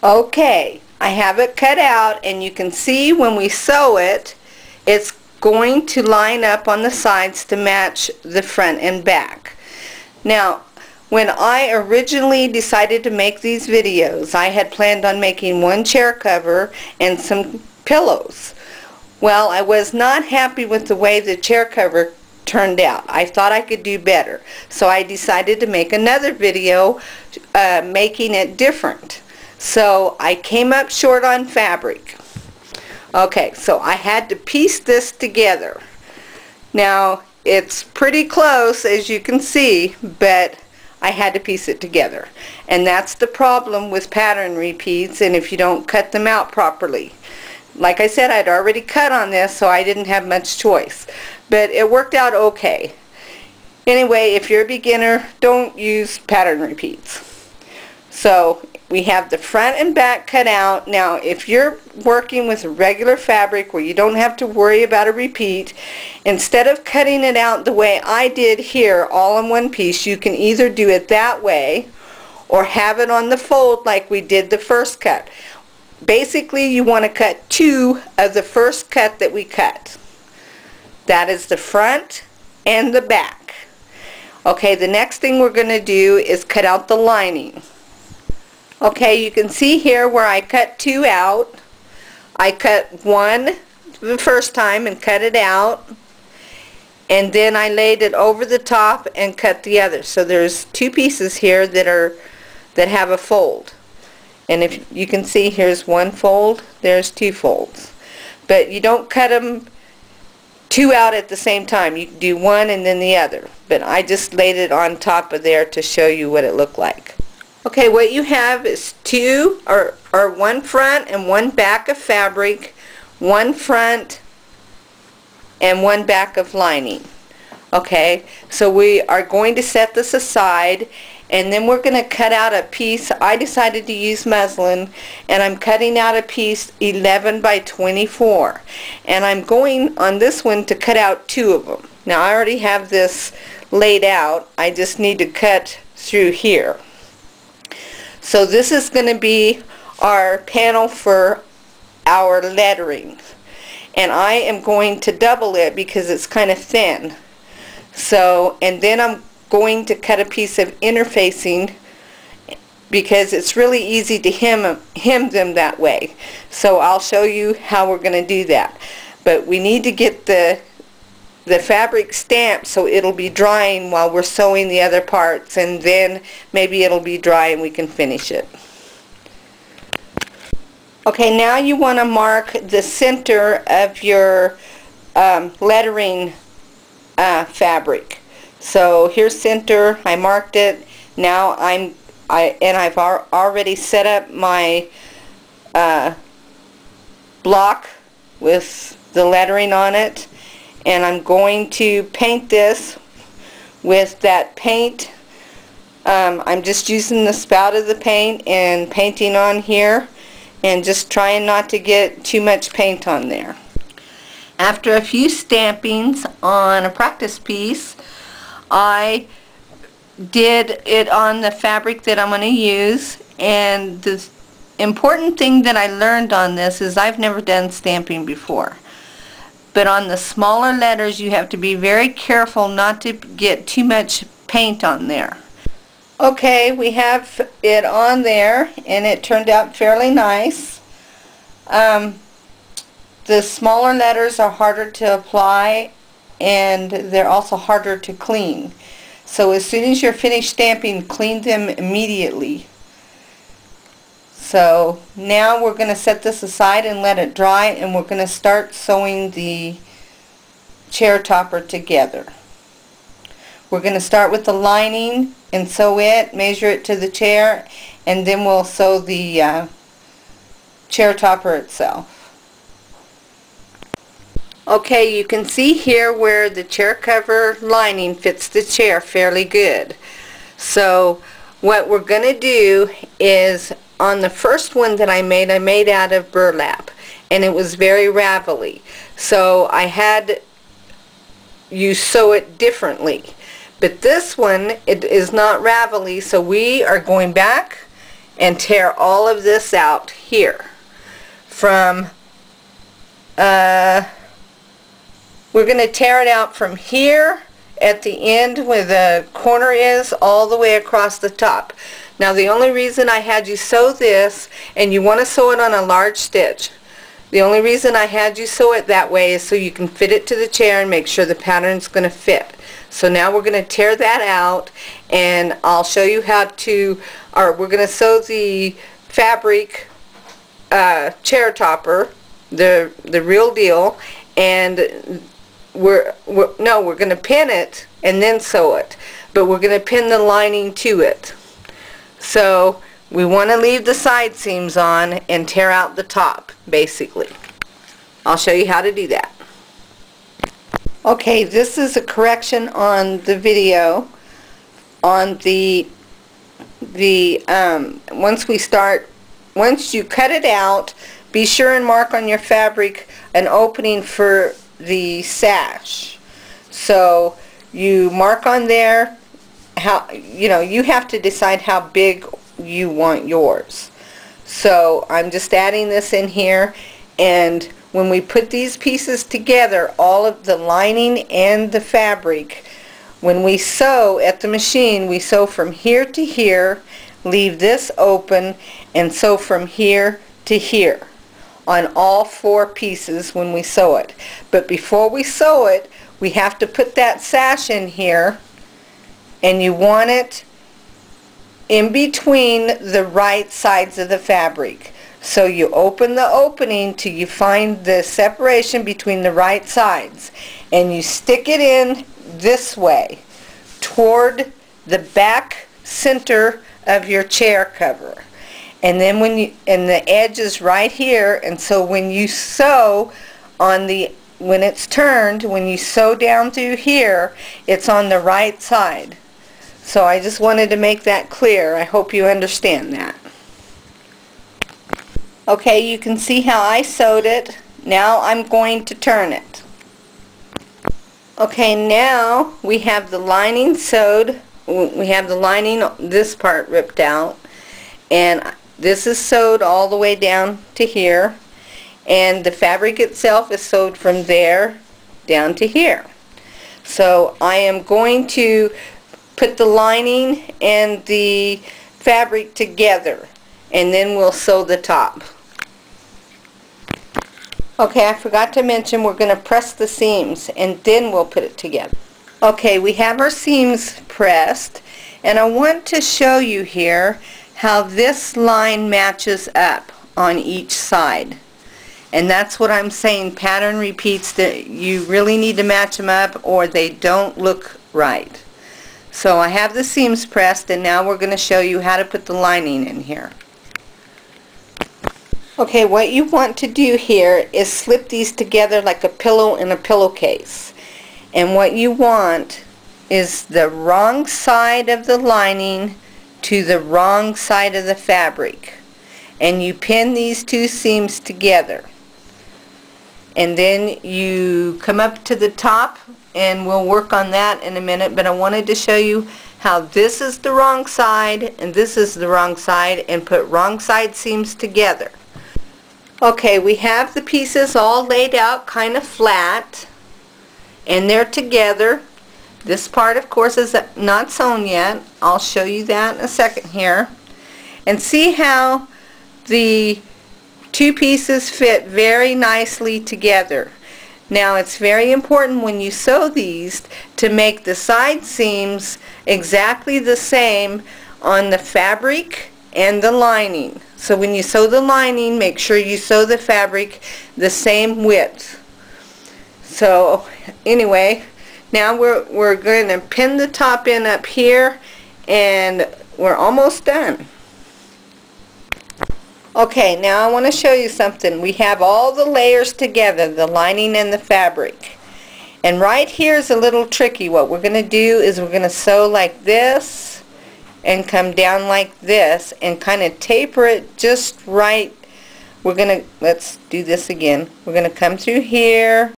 Okay, I have it cut out, and you can see when we sew it, it's going to line up on the sides to match the front and back. Now, when I originally decided to make these videos, I had planned on making one chair cover and some pillows. Well, I was not happy with the way the chair cover turned out. I thought I could do better. So I decided to make another video making it different. So I came up short on fabric. Okay, so I had to piece this together. Now, it's pretty close, as you can see, but I had to piece it together. And that's the problem with pattern repeats, and if you don't cut them out properly. Like I said, I'd already cut on this, so I didn't have much choice. But it worked out okay. Anyway, if you're a beginner, don't use pattern repeats. So we have the front and back cut out. Now, if you're working with regular fabric where you don't have to worry about a repeat, instead of cutting it out the way I did here, all in one piece, you can either do it that way or have it on the fold like we did the first cut. Basically, you want to cut two of the first cut that we cut. That is the front and the back. Okay, the next thing we're going to do is cut out the lining. Okay, you can see here where I cut two out. I cut one the first time and cut it out, and then I laid it over the top and cut the other. So there's two pieces here that have a fold. And if you can see, here's one fold, there's two folds. But you don't cut them two out at the same time. You do one and then the other. But I just laid it on top of there to show you what it looked like. Okay, what you have is two or one front and one back of fabric, one front and one back of lining. Okay, so we are going to set this aside, and then we're going to cut out a piece. I decided to use muslin, and I'm cutting out a piece 11 by 24, and I'm going on this one to cut out two of them. Now I already have this laid out. I just need to cut through here. So this is going to be our panel for our lettering, and I am going to double it because it's kind of thin. So, and then I'm going to cut a piece of interfacing because it's really easy to hem them that way. So I'll show you how we're going to do that. But we need to get the fabric stamped so it'll be drying while we're sewing the other parts, and then maybe it'll be dry and we can finish it. Okay, now you want to mark the center of your lettering fabric. So here's center. I marked it. Now I've already set up my block with the lettering on it, and I'm going to paint this with that paint. I'm just using the spout of the paint and painting on here, and just trying not to get too much paint on there. After a few stampings on a practice piece, I did it on the fabric that I'm going to use, and the important thing that I learned on this is I've never done stamping before. But on the smaller letters you have to be very careful not to get too much paint on there. Okay, we have it on there, and it turned out fairly nice. The smaller letters are harder to apply, and they're also harder to clean. So as soon as you're finished stamping, clean them immediately. So now we're going to set this aside and let it dry, and we're going to start sewing the chair topper together. We're going to start with the lining and sew it, measure it to the chair, and then we'll sew the chair topper itself. Okay, you can see here where the chair cover lining fits the chair fairly good. So what we're going to do is, on the first one that I made out of burlap, and it was very ravelly. So I had you sew it differently. But this one, it is not ravelly, so we are going back and tear all of this out here. From we're going to tear it out from here at the end where the corner is all the way across the top. Now the only reason I had you sew this, and you want to sew it on a large stitch, the only reason I had you sew it that way is so you can fit it to the chair and make sure the pattern's going to fit. So now we're going to tear that out, and I'll show you how to, or we're going to sew the fabric chair topper, the real deal, and we're going to pin it and then sew it, but we're going to pin the lining to it. So we want to leave the side seams on and tear out the top, basically. I'll show you how to do that. Okay, this is a correction on the video on once you cut it out, be sure and mark on your fabric an opening for the sash. So you mark on there how, you have to decide how big you want yours. So I'm just adding this in here, and when we put these pieces together, all of the lining and the fabric, when we sew at the machine, we sew from here to here, leave this open, and sew from here to here on all 4 pieces when we sew it. But before we sew it, we have to put that sash in here, and you want it in between the right sides of the fabric. So you open the opening till you find the separation between the right sides, and you stick it in this way toward the back center of your chair cover. And then and the edge is right here, and so when you sew when it's turned, when you sew down through here, it's on the right side. So I just wanted to make that clear. I hope you understand that. Okay, you can see how I sewed it. Now I'm going to turn it. Okay, now we have the lining sewed. We have the lining, this part ripped out, and this is sewed all the way down to here, and the fabric itself is sewed from there down to here. So I am going to put the lining and the fabric together, and then we'll sew the top. Okay, I forgot to mention we're going to press the seams, and then we'll put it together. Okay, we have our seams pressed, and I want to show you here how this line matches up on each side. And that's what I'm saying, pattern repeats, that you really need to match them up or they don't look right. So I have the seams pressed, and now we're going to show you how to put the lining in here. Okay, what you want to do here is slip these together like a pillow in a pillowcase. And what you want is the wrong side of the lining to the wrong side of the fabric. And you pin these 2 seams together. And then you come up to the top, and we'll work on that in a minute, but I wanted to show you how this is the wrong side and this is the wrong side, and put wrong side seams together. Okay, we have the pieces all laid out kind of flat, and they're together. This part, of course, is not sewn yet. I'll show you that in a second here. And see how the 2 pieces fit very nicely together. Now, it's very important when you sew these to make the side seams exactly the same on the fabric and the lining. So when you sew the lining, make sure you sew the fabric the same width. So anyway, now we're going to pin the top in up here, and we're almost done. Okay, now I want to show you something. We have all the layers together, the lining and the fabric. And right here is a little tricky. What we're going to do is we're going to sew like this and come down like this and kind of taper it just right. We're going to, let's do this again. We're going to come through here